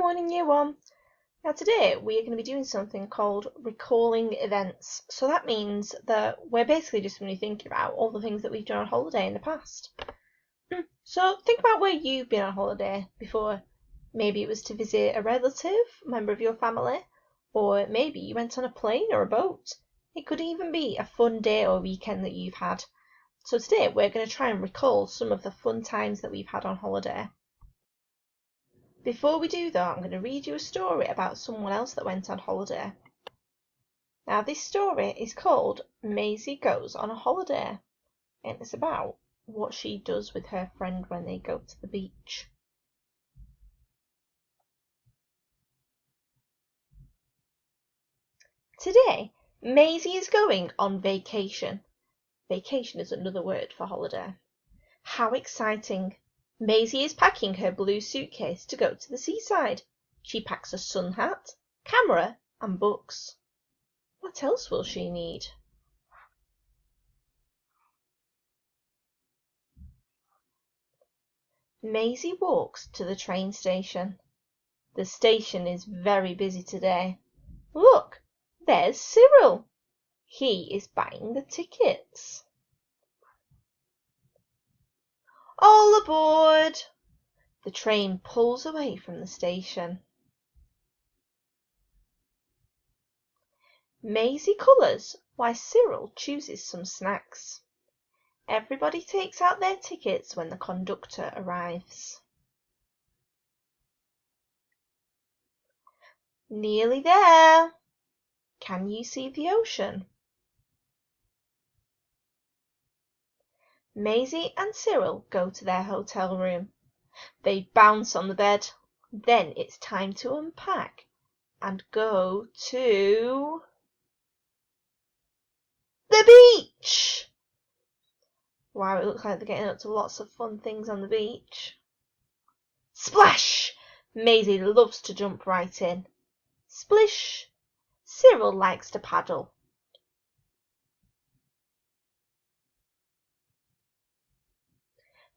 morning, Year 1. Now today we are going to be doing something called recalling events. So that means that we're basically just going to be thinking about all the things that we've done on holiday in the past. So think about where you've been on holiday before. Maybe it was to visit a relative, member of your family, or maybe you went on a plane or a boat. It could even be a fun day or weekend that you've had. So today we're going to try and recall some of the fun times that we've had on holiday. Before we do though, I'm going to read you a story about someone else that went on holiday. Now this story is called Maisie Goes on a Holiday, and it's about what she does with her friend when they go to the beach. Today, Maisie is going on vacation. Vacation is another word for holiday. How exciting! Maisie is packing her blue suitcase to go to the seaside. She packs a sun hat, camera, and books. What else will she need? Maisie walks to the train station. The station is very busy today. Look, there's Cyril. He is buying the tickets. All aboard! The train pulls away from the station. Maisie colours while Cyril chooses some snacks. Everybody takes out their tickets when the conductor arrives. Nearly there. Can you see the ocean? Maisie and Cyril go to their hotel room. They bounce on the bed. Then it's time to unpack and go to the beach. Wow, it looks like they're getting up to lots of fun things on the beach. Splash! Maisie loves to jump right in. Splish! Cyril likes to paddle.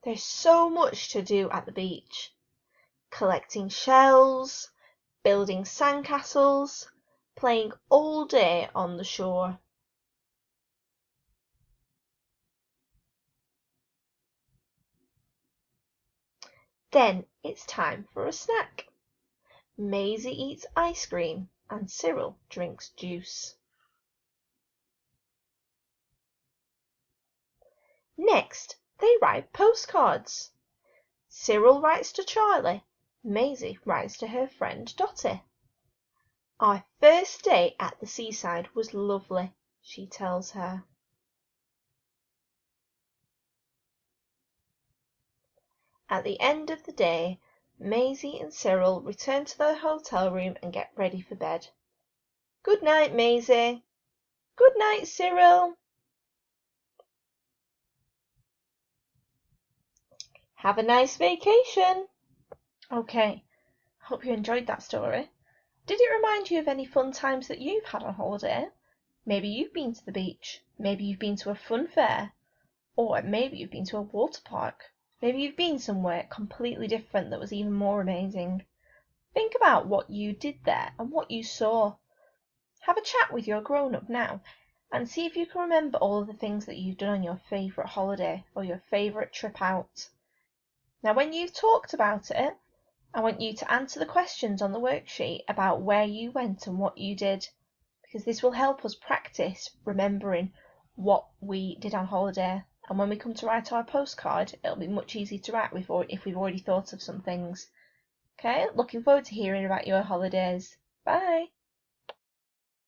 There's so much to do at the beach. Collecting shells, building sandcastles, playing all day on the shore. Then it's time for a snack. Maisie eats ice cream and Cyril drinks juice. Next, they write postcards. Cyril writes to Charlie. Maisie writes to her friend Dottie. Our first day at the seaside was lovely, she tells her. At the end of the day, Maisie and Cyril return to their hotel room and get ready for bed. Good night, Maisie. Good night, Cyril. Have a nice vacation. Okay, hope you enjoyed that story. Did it remind you of any fun times that you've had on holiday? Maybe you've been to the beach, maybe you've been to a fun fair, or maybe you've been to a water park. Maybe you've been somewhere completely different that was even more amazing. Think about what you did there and what you saw. Have a chat with your grown-up now and see if you can remember all of the things that you've done on your favourite holiday or your favourite trip out. Now when you've talked about it, I want you to answer the questions on the worksheet about where you went and what you did, because this will help us practice remembering what we did on holiday, and when we come to write our postcard it'll be much easier to write if we've already thought of some things. Okay, looking forward to hearing about your holidays. Bye!